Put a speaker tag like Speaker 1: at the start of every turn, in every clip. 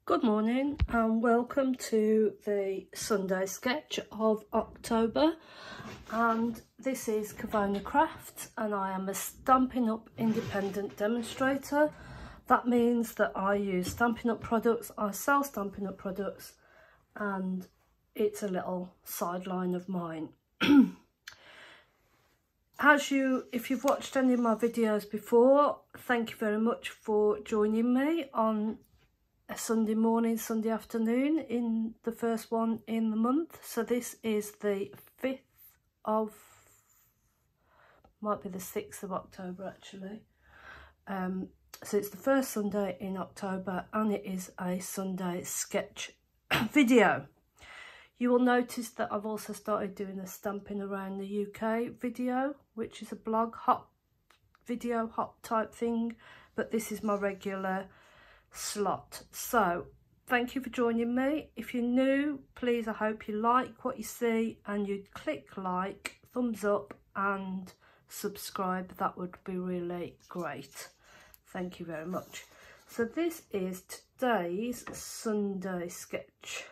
Speaker 1: Good morning and welcome to the Sunday sketch of October, and this is Kavona Crafts and I am a Stampin' Up independent demonstrator. That means that I use Stampin' Up products, I sell Stampin' Up products, and it's a little sideline of mine. If you've watched any of my videos before, thank you very much for joining me on a Sunday morning, Sunday afternoon, in the first one in the month. So this is the 5th of, might be the 6th of October actually. So it's the first Sunday in October and it is a Sunday sketch video. You will notice that I've also started doing a Stampin' Around the UK video, which is a blog hop video hop type thing, but this is my regular slot. So thank you for joining me. If you're new, please, I hope you like what you see and you click like, thumbs up and subscribe. That would be really great. Thank you very much. So this is today's Sunday sketch.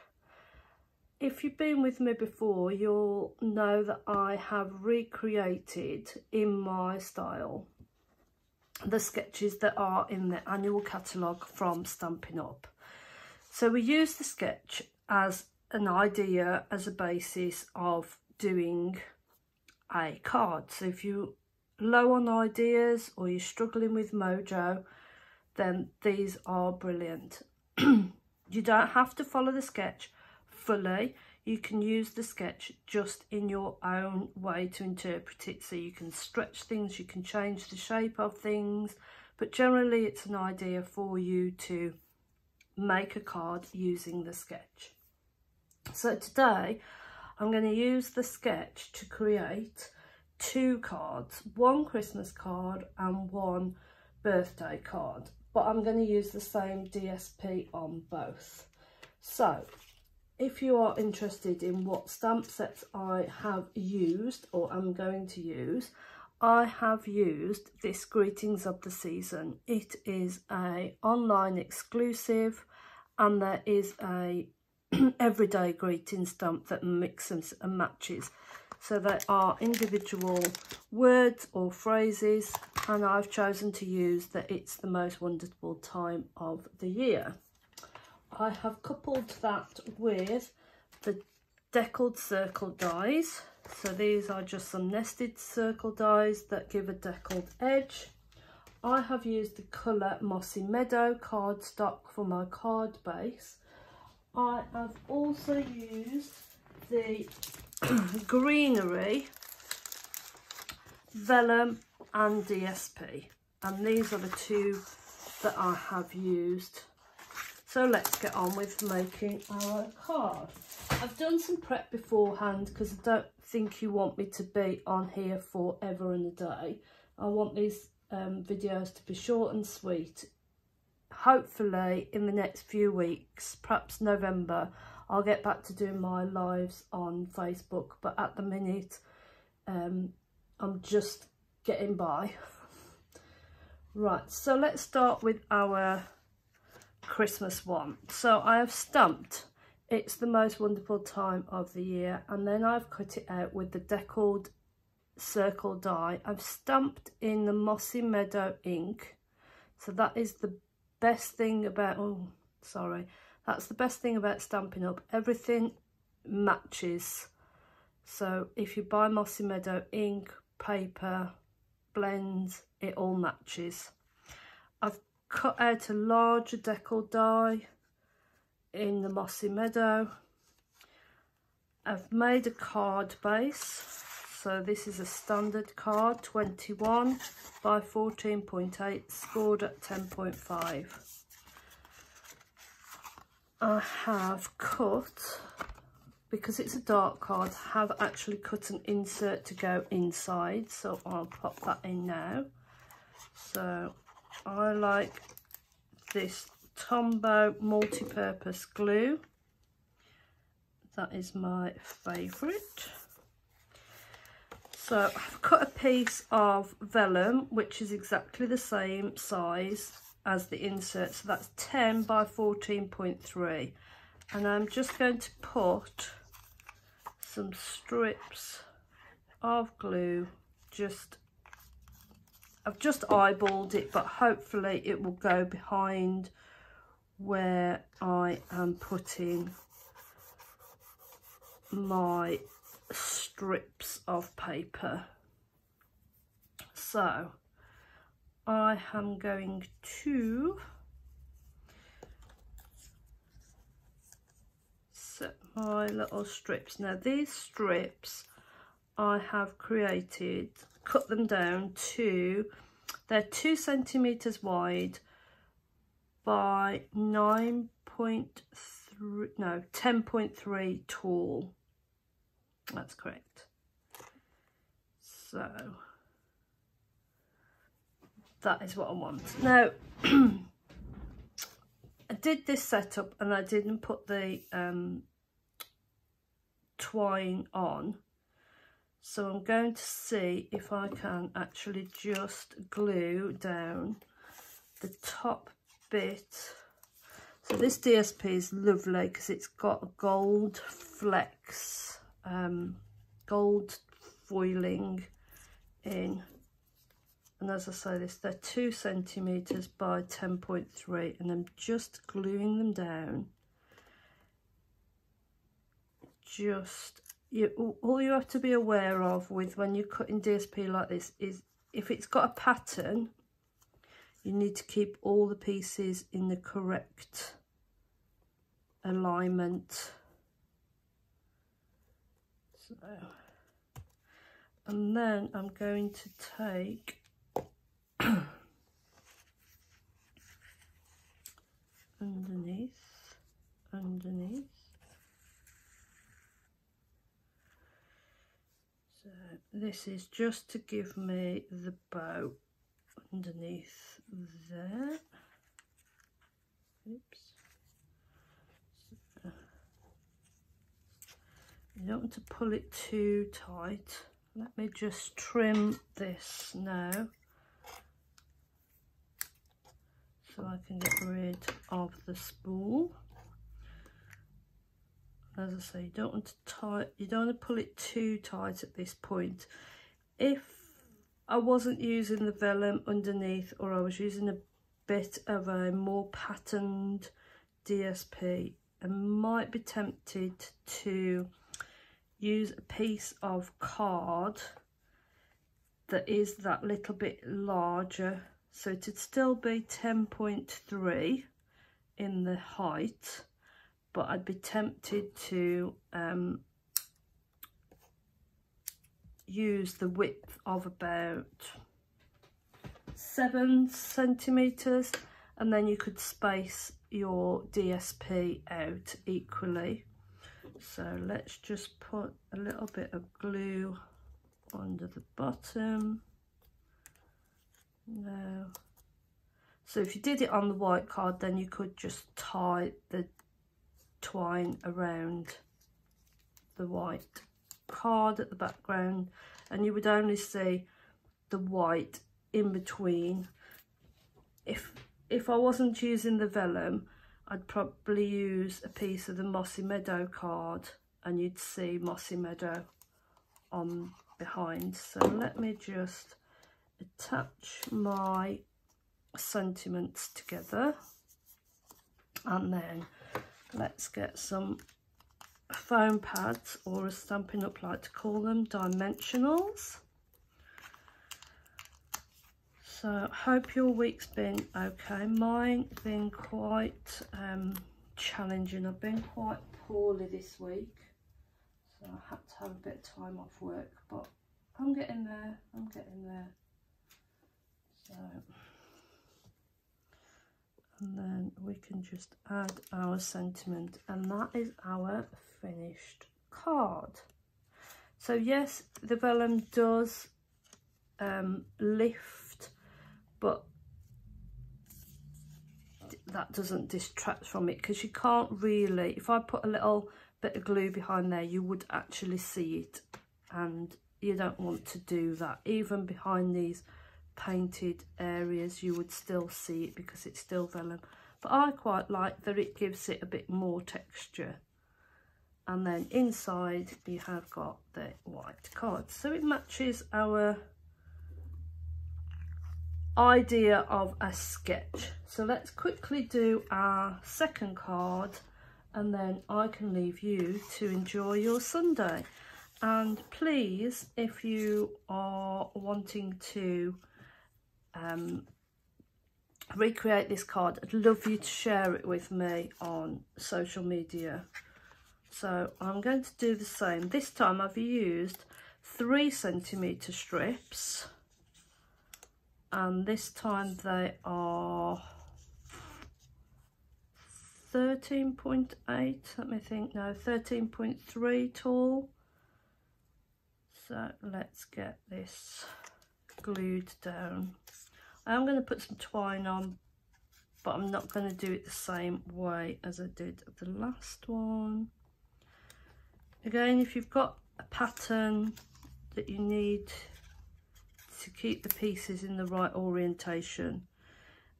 Speaker 1: If you've been with me before, you'll know that I have recreated in my style the sketches that are in the annual catalogue from Stampin' Up. So we use the sketch as an idea, as a basis of doing a card. So if you're low on ideas or you're struggling with mojo, then these are brilliant. You don't have to follow the sketch fully. You can use the sketch just in your own way to interpret it. So you can stretch things, you can change the shape of things, but generally it's an idea for you to make a card using the sketch. So today I'm going to use the sketch to create two cards, one Christmas card and one birthday card, but I'm going to use the same DSP on both. So if you are interested in what stamp sets I have used or am going to use, I have used this Greetings of the Season. It is a online exclusive and there is a everyday greeting stamp that mixes and matches. So they are individual words or phrases, and I've chosen to use that it's the most wonderful time of the year. I have coupled that with the Deckled circle dies. So these are just some nested circle dies that give a deckled edge. I have used the colour Mossy Meadow cardstock for my card base. I have also used the Greenery vellum and DSP, and these are the two that I have used. So let's get on with making our card. I've done some prep beforehand because I don't think you want me to be on here forever and a day. I want these videos to be short and sweet. Hopefully in the next few weeks, perhaps November, I'll get back to doing my lives on Facebook, but at the minute I'm just getting by. Right, so let's start with our Christmas one. So I have stamped It's the Most Wonderful Time of the Year, and then I've cut it out with the Deckled circle die. I've stamped in the Mossy Meadow ink, so that is the best thing about that's the best thing about Stampin' Up. Everything matches. So if you buy Mossy Meadow ink, paper, blends, it all matches. I've cut out a larger Deckled die in the Mossy Meadow. I've made a card base. So this is a standard card, 21 by 14.8, scored at 10.5. I have cut, because it's a dark card, have actually cut an insert to go inside, so I'll pop that in now. So I like this Tombow multi-purpose glue. That is my favourite. So I've cut a piece of vellum, which is exactly the same size as the insert, so that's 10 by 14.3, and I'm just going to put some strips of glue. I've just eyeballed it, but hopefully it will go behind where I am putting my strips of paper. So I am going to set my little strips. Now these strips I have created, cut them down to, they're 2 centimeters wide by 10.3 tall. That's correct. So that is what I want. Now I did this setup and I didn't put the twine on, so I'm going to see if I can actually just glue down the top bit. So this DSP is lovely because it's got a gold flecks, gold foiling in, and as I say, they're 2 centimeters by 10.3, and I'm just gluing them down. All you have to be aware of with when you're cutting DSP like this is if it's got a pattern, you need to keep all the pieces in the correct alignment. So, and then I'm going to take underneath. So this is just to give me the bow underneath there. Oops. So, you don't want to pull it too tight. Let me just trim this now, so I can get rid of the spool. As I say, you don't want to pull it too tight at this point. If I wasn't using the vellum underneath, or I was using a bit of a more patterned DSP, I might be tempted to use a piece of card that is that little bit larger, so it'd still be 10.3 in the height, but I'd be tempted to use the width of about 7 centimeters, and then you could space your DSP out equally. So let's just put a little bit of glue under the bottom. Now, so if you did it on the white card, then you could just tie the twine around the white card at the background, and you would only see the white in between. If I wasn't using the vellum, I'd probably use a piece of the Mossy Meadow card, and you'd see Mossy Meadow on behind. So let me just attach my sentiments together, and then let's get some foam pads, or as Stampin' Up like to call them, dimensionals. So hope your week's been okay. Mine's been quite challenging. I've been quite poorly this week, so I had to have a bit of time off work, but I'm getting there, So, and then we can just add our sentiment, and that is our finished card. So yes, the vellum does lift, but that doesn't distract from it, because you can't really, if I put a little bit of glue behind there, you would actually see it, and you don't want to do that. Even behind these painted areas you would still see it because it's still vellum, but I quite like that it gives it a bit more texture. And then inside you have got the white cards, so it matches our idea of a sketch. So let's quickly do our second card, and then I can leave you to enjoy your Sunday. And please, if you are wanting to recreate this card, I'd love you to share it with me on social media. So I'm going to do the same. This time I've used 3cm strips, and this time they are 13.8, let me think, no, 13.3 tall. So let's get this glued down. I'm going to put some twine on, but I'm not going to do it the same way as I did the last one. Again, if you've got a pattern that you need to keep the pieces in the right orientation,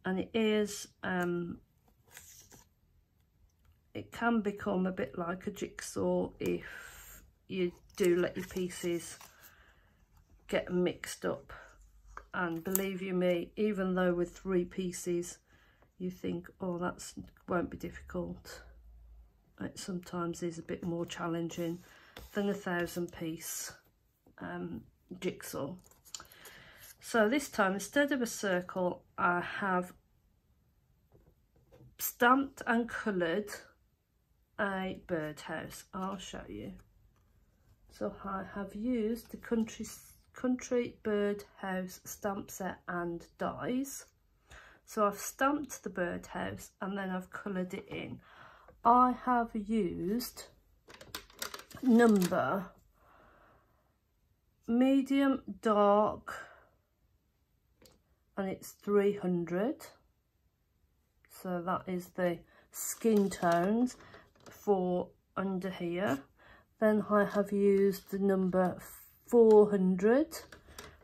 Speaker 1: and it can become a bit like a jigsaw if you do let your pieces get mixed up. And believe you me, even though with 3 pieces you think, oh, that won't be difficult, it sometimes is a bit more challenging than a 1000-piece jigsaw. So this time, instead of a circle, I have stamped and coloured a birdhouse. I'll show you. So I have used the country birdhouse stamp set and dies. So I've stamped the birdhouse and then I've coloured it in. I have used number medium dark, and it's 300. So that is the skin tones for under here. Then I have used the number 400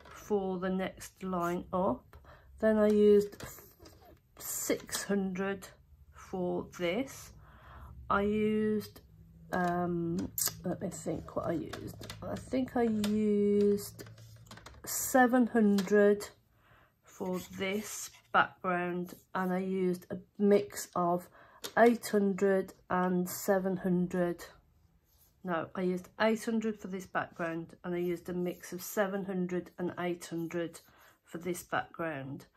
Speaker 1: for the next line up. Then I used 600 for this. I used, let me think what I used. I think I used 700 for this background, and I used a mix of 800 and 700. No, I used 800 for this background, and I used a mix of 700 and 800 for this background.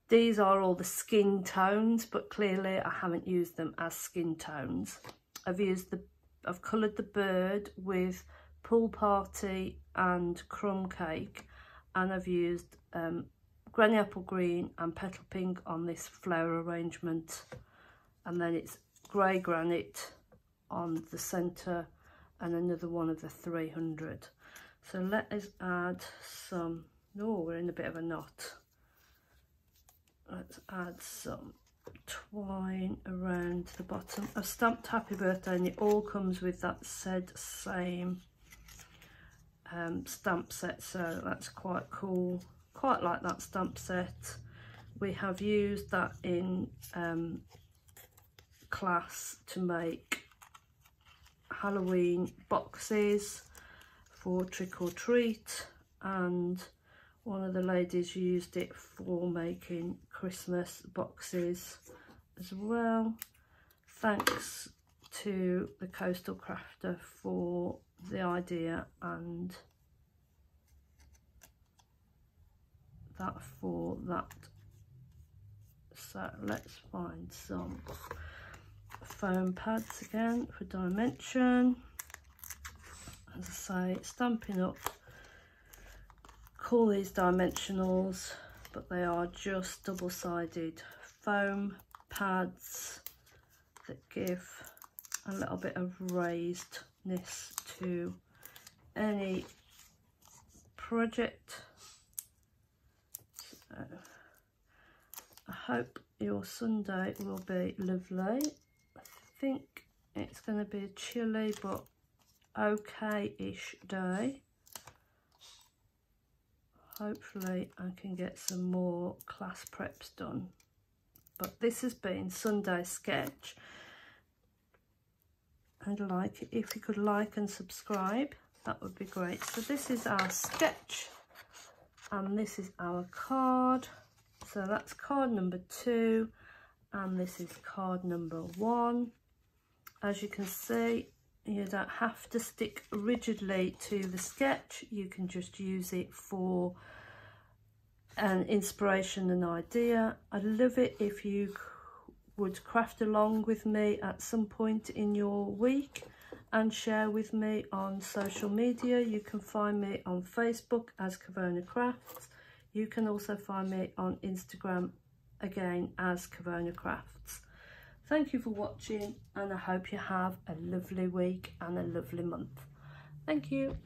Speaker 1: These are all the skin tones, but clearly I haven't used them as skin tones. I've coloured the bird with Pool Party and Crumb Cake, and I've used Granny Apple Green and Petal Pink on this flower arrangement, and then it's Grey Granite on the centre and another one of the 300. So let us add some, oh, we're in a bit of a knot. Let's add some twine around the bottom. I've stamped Happy Birthday, and it all comes with that same stamp set, so that's quite cool. Quite like that stamp set. We have used that in class to make Halloween boxes for trick or treat, and one of the ladies used it for making Christmas boxes as well. Thanks to the Coastal Crafter for the idea and that for that. So let's find some foam pads again for dimension. As I say, Stampin' Up call these dimensionals, but they are just double-sided foam pads that give a little bit of raisedness to any project. So I hope your Sunday will be lovely. I think it's going to be a chilly but okay-ish day. hopefully I can get some more class preps done. But this has been Sunday Sketch. I'd like it if you could like and subscribe, that would be great. So this is our sketch and this is our card. So that's card number 2 and this is card number 1. As you can see, you don't have to stick rigidly to the sketch, you can just use it for an inspiration and idea. I'd love it if you would craft along with me at some point in your week and share with me on social media. You can find me on Facebook as Kavona Crafts. You can also find me on Instagram again as Kavona Crafts. Thank you for watching and I hope you have a lovely week and a lovely month. Thank you.